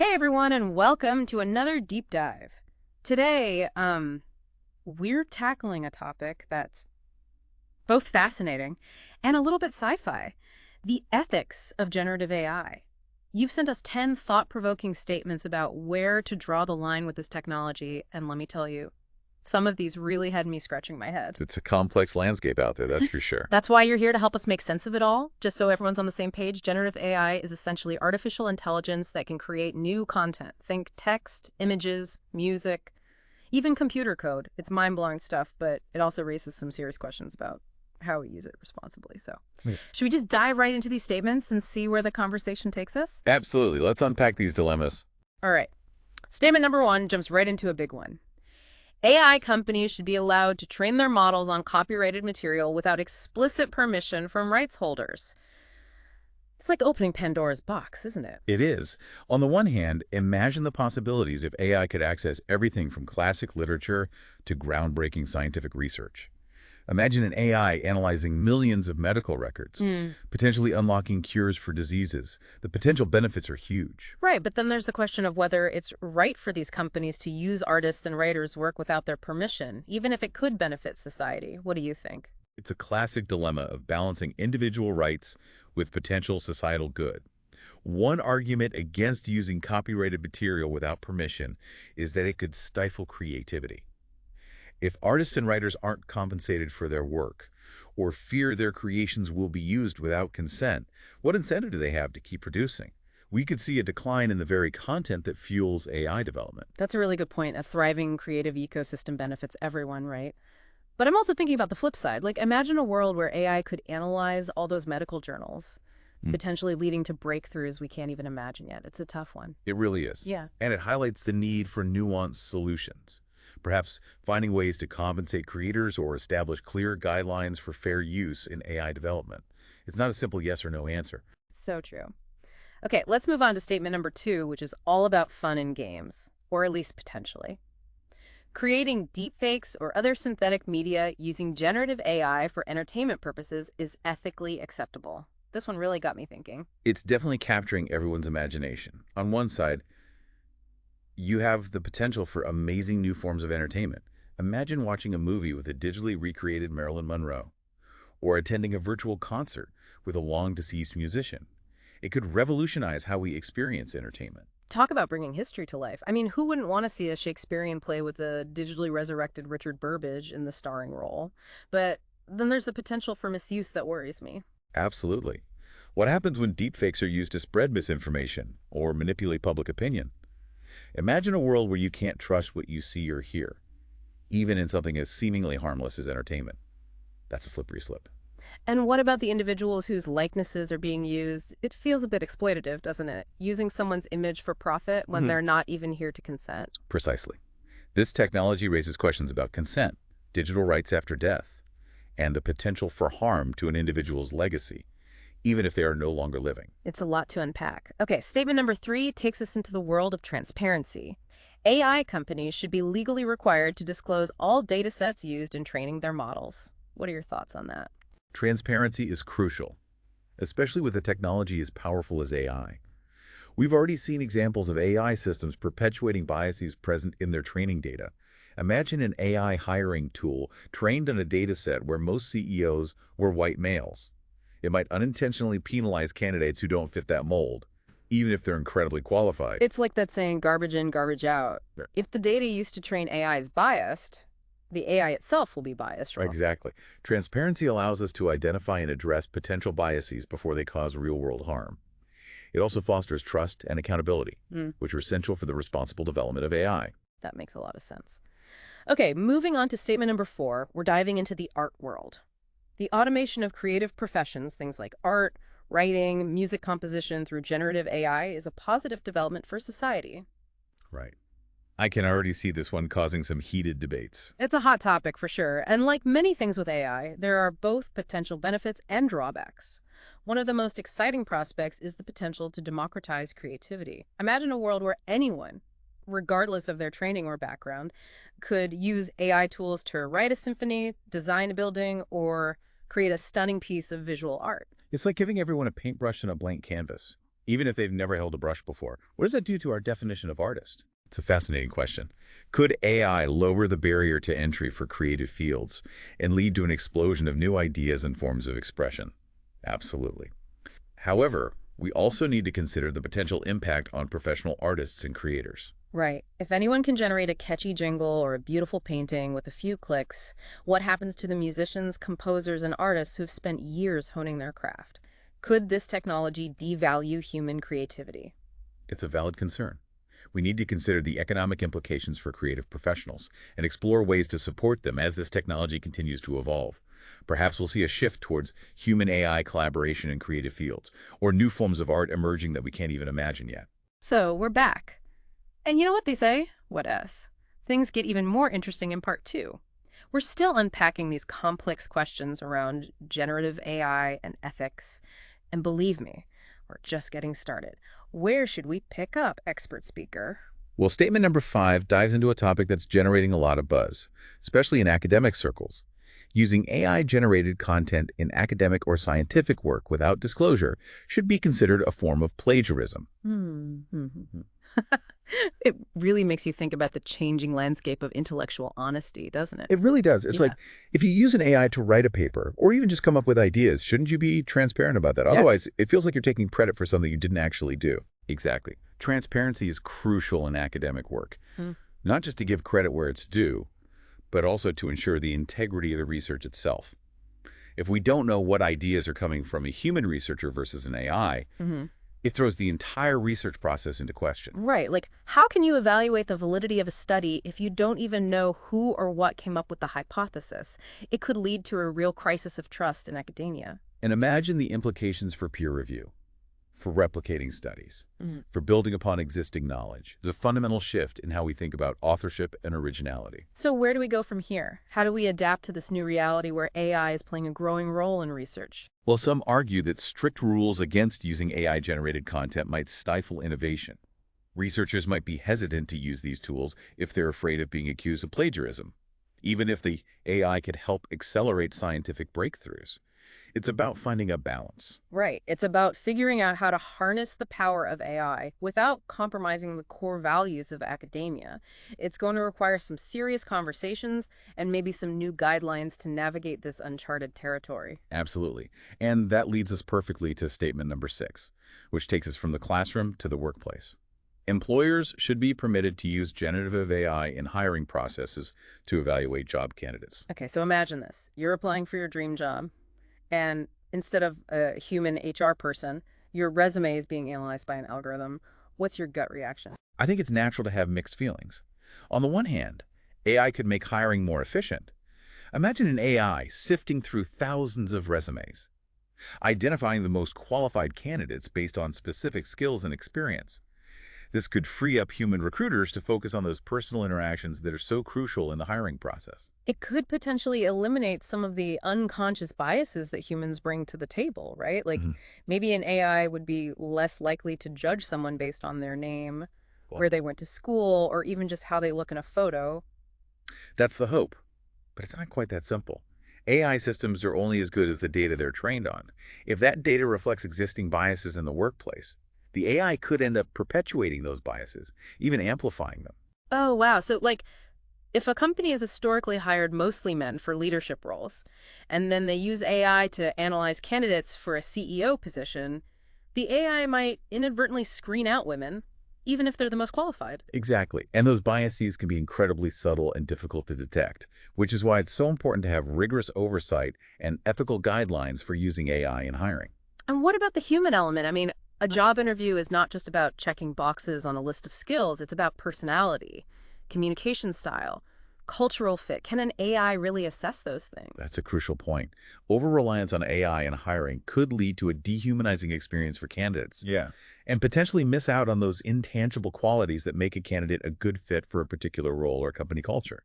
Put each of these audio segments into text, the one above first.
Hey everyone, and welcome to another deep dive. Today, we're tackling a topic that's both fascinating and a little bit sci-fi: the ethics of generative AI. You've sent us 10 thought-provoking statements about where to draw the line with this technology, and let me tell you, some of these really had me scratching my head. It's a complex landscape out there, that's for sure. That's why you're here to help us make sense of it all. Just so everyone's on the same page, generative AI is essentially artificial intelligence that can create new content. Think text, images, music, even computer code. It's mind-blowing stuff, but it also raises some serious questions about how we use it responsibly. So, Yeah. should we just dive right into these statements and see where the conversation takes us? Absolutely. Let's unpack these dilemmas. All right. Statement number one jumps right into a big one. AI companies should be allowed to train their models on copyrighted material without explicit permission from rights holders. It's like opening Pandora's box, isn't it? It is. On the one hand, imagine the possibilities if AI could access everything from classic literature to groundbreaking scientific research. Imagine an AI analyzing millions of medical records, potentially unlocking cures for diseases. The potential benefits are huge. Right, but then there's the question of whether it's right for these companies to use artists' and writers' work without their permission, even if it could benefit society. What do you think? It's a classic dilemma of balancing individual rights with potential societal good. One argument against using copyrighted material without permission is that it could stifle creativity. If artists and writers aren't compensated for their work, or fear their creations will be used without consent, what incentive do they have to keep producing? We could see a decline in the very content that fuels AI development. That's a really good point. A thriving creative ecosystem benefits everyone, right? But I'm also thinking about the flip side. Like, imagine a world where AI could analyze all those medical journals, Mm. potentially leading to breakthroughs we can't even imagine yet. It's a tough one. It really is. Yeah. And it highlights the need for nuanced solutions. Perhaps finding ways to compensate creators or establish clear guidelines for fair use in AI development. It's not a simple yes or no answer. So true. Okay, let's move on to statement number two, which is all about fun in games, or at least potentially. Creating deepfakes or other synthetic media using generative AI for entertainment purposes is ethically acceptable. This one really got me thinking. It's definitely capturing everyone's imagination. On one side, you have the potential for amazing new forms of entertainment. Imagine watching a movie with a digitally recreated Marilyn Monroe, or attending a virtual concert with a long-deceased musician. It could revolutionize how we experience entertainment. Talk about bringing history to life. I mean, who wouldn't want to see a Shakespearean play with a digitally resurrected Richard Burbage in the starring role? But then there's the potential for misuse that worries me. Absolutely. What happens when deepfakes are used to spread misinformation or manipulate public opinion? Imagine a world where you can't trust what you see or hear, even in something as seemingly harmless as entertainment. That's a slippery slope. And what about the individuals whose likenesses are being used? It feels a bit exploitative, doesn't it? Using someone's image for profit when they're not even here to consent. Precisely. This technology raises questions about consent, digital rights after death, and the potential for harm to an individual's legacy, even if they are no longer living. It's a lot to unpack. Okay, statement number three takes us into the world of transparency. AI companies should be legally required to disclose all data sets used in training their models. What are your thoughts on that? Transparency is crucial, especially with a technology as powerful as AI. We've already seen examples of AI systems perpetuating biases present in their training data. Imagine an AI hiring tool trained on a data set where most CEOs were white males. It might unintentionally penalize candidates who don't fit that mold, even if they're incredibly qualified. It's like that saying, garbage in, garbage out. Sure. If the data used to train AI is biased, the AI itself will be biased, right? Exactly. Transparency allows us to identify and address potential biases before they cause real-world harm. It also fosters trust and accountability, which are essential for the responsible development of AI. That makes a lot of sense. Okay, moving on to statement number four, we're diving into the art world. The automation of creative professions, things like art, writing, music composition through generative AI, is a positive development for society. Right. I can already see this one causing some heated debates. It's a hot topic for sure, and like many things with AI, there are both potential benefits and drawbacks. One of the most exciting prospects is the potential to democratize creativity. Imagine a world where anyone, regardless of their training or background, could use AI tools to write a symphony, design a building, or create a stunning piece of visual art. It's like giving everyone a paintbrush and a blank canvas. even if they've never held a brush before. What does that do to our definition of artist? It's a fascinating question. Could AI lower the barrier to entry for creative fields and lead to an explosion of new ideas and forms of expression? Absolutely. However, we also need to consider the potential impact on professional artists and creators. Right. If anyone can generate a catchy jingle or a beautiful painting with a few clicks, what happens to the musicians, composers, and artists who've spent years honing their craft? Could this technology devalue human creativity? It's a valid concern. We need to consider the economic implications for creative professionals and explore ways to support them as this technology continues to evolve. Perhaps we'll see a shift towards human-AI collaboration in creative fields, or new forms of art emerging that we can't even imagine yet. So, we're back. And you know what they say? What else? Things get even more interesting in part 2. We're still unpacking these complex questions around generative AI and ethics. And believe me, we're just getting started. Where should we pick up, expert speaker? Well, statement number 5 dives into a topic that's generating a lot of buzz, especially in academic circles. Using AI-generated content in academic or scientific work without disclosure should be considered a form of plagiarism. It really makes you think about the changing landscape of intellectual honesty, doesn't it? It really does. It's like, if you use an AI to write a paper or even just come up with ideas, shouldn't you be transparent about that? Otherwise, it feels like you're taking credit for something you didn't actually do. Exactly. Transparency is crucial in academic work, not just to give credit where it's due, but also to ensure the integrity of the research itself. If we don't know what ideas are coming from a human researcher versus an AI, it throws the entire research process into question. Right. Like, how can you evaluate the validity of a study if you don't even know who or what came up with the hypothesis? It could lead to a real crisis of trust in academia. And imagine the implications for peer review, for replicating studies, for building upon existing knowledge. There's a fundamental shift in how we think about authorship and originality. So where do we go from here? How do we adapt to this new reality where AI is playing a growing role in research? Well, some argue that strict rules against using AI-generated content might stifle innovation. Researchers might be hesitant to use these tools if they're afraid of being accused of plagiarism, even if the AI could help accelerate scientific breakthroughs. It's about finding a balance. Right. It's about figuring out how to harness the power of AI without compromising the core values of academia. It's going to require some serious conversations and maybe some new guidelines to navigate this uncharted territory. Absolutely. And that leads us perfectly to statement number 6, which takes us from the classroom to the workplace. Employers should be permitted to use generative AI in hiring processes to evaluate job candidates. Okay, so imagine this. You're applying for your dream job. And instead of a human HR person, your resume is being analyzed by an algorithm. What's your gut reaction? I think it's natural to have mixed feelings. On the one hand, AI could make hiring more efficient. Imagine an AI sifting through thousands of resumes, identifying the most qualified candidates based on specific skills and experience. This could free up human recruiters to focus on those personal interactions that are so crucial in the hiring process. It could potentially eliminate some of the unconscious biases that humans bring to the table, right? Like maybe an AI would be less likely to judge someone based on their name, where they went to school, or even just how they look in a photo. That's the hope, but it's not quite that simple. AI systems are only as good as the data they're trained on. If that data reflects existing biases in the workplace, the AI could end up perpetuating those biases, even amplifying them. Oh, wow. So, like, if a company has historically hired mostly men for leadership roles, and then they use AI to analyze candidates for a CEO position, the AI might inadvertently screen out women, even if they're the most qualified. Exactly. And those biases can be incredibly subtle and difficult to detect, which is why it's so important to have rigorous oversight and ethical guidelines for using AI in hiring. And what about the human element? I mean, a job interview is not just about checking boxes on a list of skills. It's about personality, communication style, cultural fit. Can an AI really assess those things? That's a crucial point. Over-reliance on AI in hiring could lead to a dehumanizing experience for candidates. And potentially miss out on those intangible qualities that make a candidate a good fit for a particular role or company culture.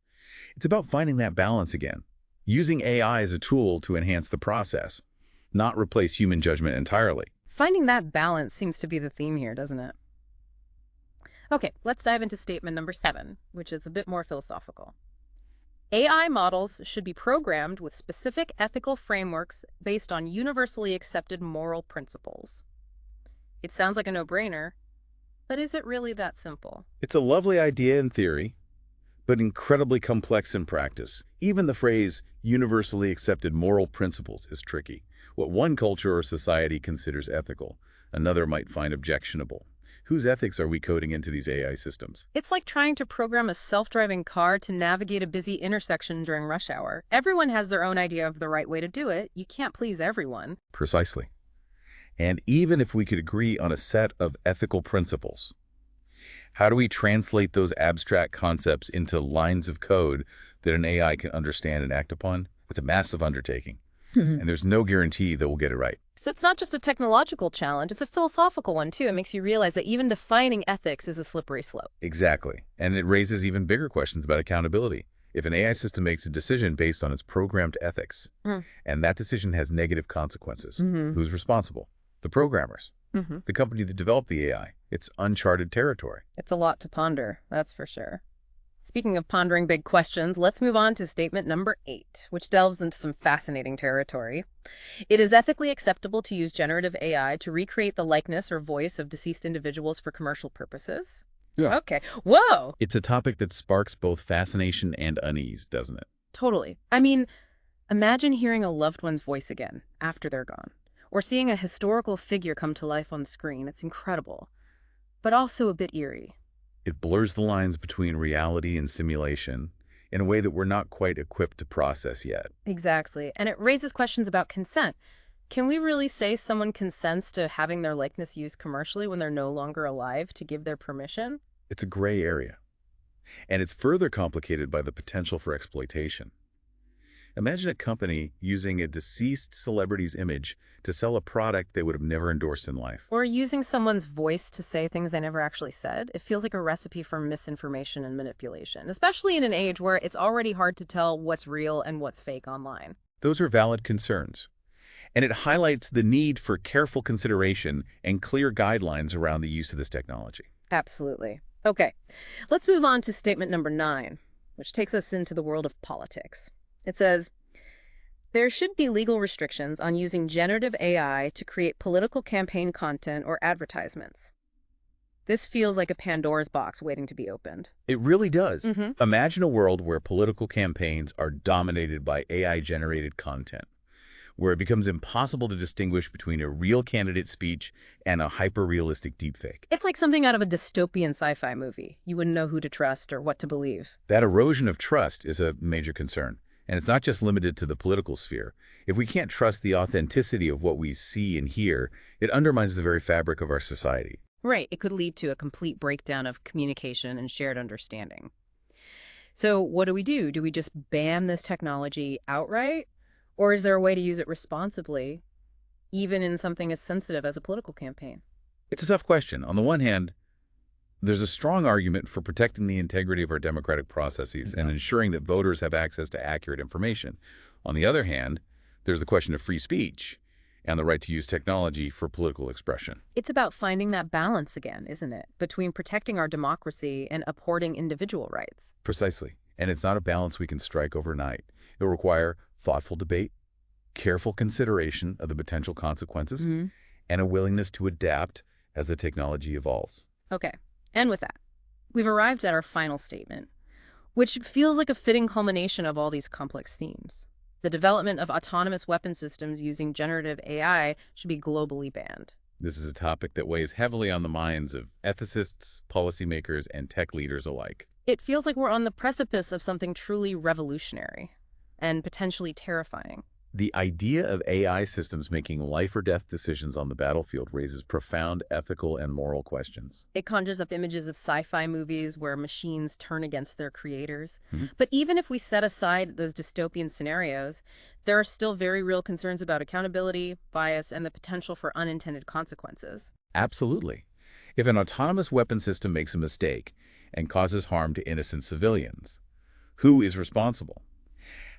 It's about finding that balance again, using AI as a tool to enhance the process, not replace human judgment entirely. Finding that balance seems to be the theme here, doesn't it? Okay, let's dive into statement number 7, which is a bit more philosophical. AI models should be programmed with specific ethical frameworks based on universally accepted moral principles. It sounds like a no-brainer, but is it really that simple? It's a lovely idea in theory, but incredibly complex in practice. Even the phrase universally accepted moral principles is tricky. What one culture or society considers ethical, another might find objectionable. Whose ethics are we coding into these AI systems? It's like trying to program a self-driving car to navigate a busy intersection during rush hour. Everyone has their own idea of the right way to do it. You can't please everyone. Precisely. And even if we could agree on a set of ethical principles, how do we translate those abstract concepts into lines of code that an AI can understand and act upon? It's a massive undertaking, and there's no guarantee that we'll get it right. So it's not just a technological challenge, it's a philosophical one too. It makes you realize that even defining ethics is a slippery slope. Exactly. And it raises even bigger questions about accountability. If an AI system makes a decision based on its programmed ethics, and that decision has negative consequences, who's responsible? The programmers, the company that developed the AI. It's uncharted territory. It's a lot to ponder, that's for sure. Speaking of pondering big questions, let's move on to statement number 8, which delves into some fascinating territory. It is ethically acceptable to use generative AI to recreate the likeness or voice of deceased individuals for commercial purposes? Yeah. Okay. Whoa! It's a topic that sparks both fascination and unease, doesn't it? Totally. I mean, imagine hearing a loved one's voice again after they're gone, or seeing a historical figure come to life on screen. It's incredible, but also a bit eerie. It blurs the lines between reality and simulation in a way that we're not quite equipped to process yet. Exactly. And it raises questions about consent. Can we really say someone consents to having their likeness used commercially when they're no longer alive to give their permission? It's a gray area. And it's further complicated by the potential for exploitation. Imagine a company using a deceased celebrity's image to sell a product they would have never endorsed in life. Or using someone's voice to say things they never actually said. It feels like a recipe for misinformation and manipulation, especially in an age where it's already hard to tell what's real and what's fake online. Those are valid concerns. And it highlights the need for careful consideration and clear guidelines around the use of this technology. Absolutely. Okay, let's move on to statement number 9, which takes us into the world of politics. It says, there should be legal restrictions on using generative AI to create political campaign content or advertisements. This feels like a Pandora's box waiting to be opened. It really does. Mm-hmm. Imagine a world where political campaigns are dominated by AI-generated content, where it becomes impossible to distinguish between a real candidate's speech and a hyper-realistic deepfake. It's like something out of a dystopian sci-fi movie. You wouldn't know who to trust or what to believe. That erosion of trust is a major concern. And it's not just limited to the political sphere. If we can't trust the authenticity of what we see and hear, it undermines the very fabric of our society. Right. It could lead to a complete breakdown of communication and shared understanding. So what do? Do we just ban this technology outright? Or is there a way to use it responsibly, even in something as sensitive as a political campaign? It's a tough question. On the one hand, there's a strong argument for protecting the integrity of our democratic processes and ensuring that voters have access to accurate information. On the other hand, there's the question of free speech and the right to use technology for political expression. It's about finding that balance again, isn't it? Between protecting our democracy and upholding individual rights. Precisely. And it's not a balance we can strike overnight. It'll require thoughtful debate, careful consideration of the potential consequences, and a willingness to adapt as the technology evolves. Okay. And with that, we've arrived at our final statement, which feels like a fitting culmination of all these complex themes. The development of autonomous weapon systems using generative AI should be globally banned. This is a topic that weighs heavily on the minds of ethicists, policymakers, and tech leaders alike. It feels like we're on the precipice of something truly revolutionary and potentially terrifying. The idea of AI systems making life or death decisions on the battlefield raises profound ethical and moral questions. It conjures up images of sci-fi movies where machines turn against their creators. But even if we set aside those dystopian scenarios, there are still very real concerns about accountability, bias, and the potential for unintended consequences. Absolutely. If an autonomous weapon system makes a mistake and causes harm to innocent civilians, who is responsible?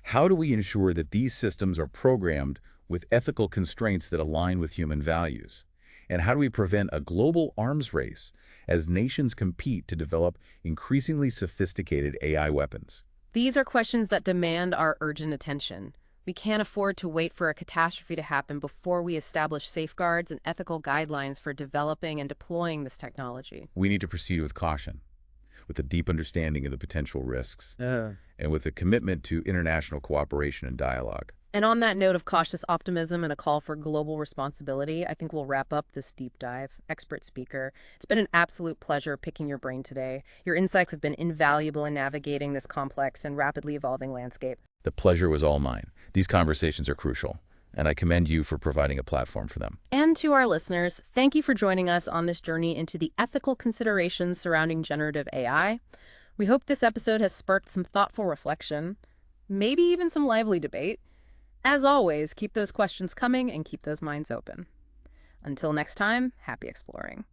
How do we ensure that these systems are programmed with ethical constraints that align with human values? And how do we prevent a global arms race as nations compete to develop increasingly sophisticated AI weapons? These are questions that demand our urgent attention. We can't afford to wait for a catastrophe to happen before we establish safeguards and ethical guidelines for developing and deploying this technology. We need to proceed with caution, with a deep understanding of the potential risks, Yeah. and with a commitment to international cooperation and dialogue. And on that note of cautious optimism and a call for global responsibility, I think we'll wrap up this deep dive. Expert speaker, it's been an absolute pleasure picking your brain today. Your insights have been invaluable in navigating this complex and rapidly evolving landscape. The pleasure was all mine. These conversations are crucial, and I commend you for providing a platform for them. And to our listeners, thank you for joining us on this journey into the ethical considerations surrounding generative AI. We hope this episode has sparked some thoughtful reflection, maybe even some lively debate. As always, keep those questions coming and keep those minds open. Until next time, happy exploring.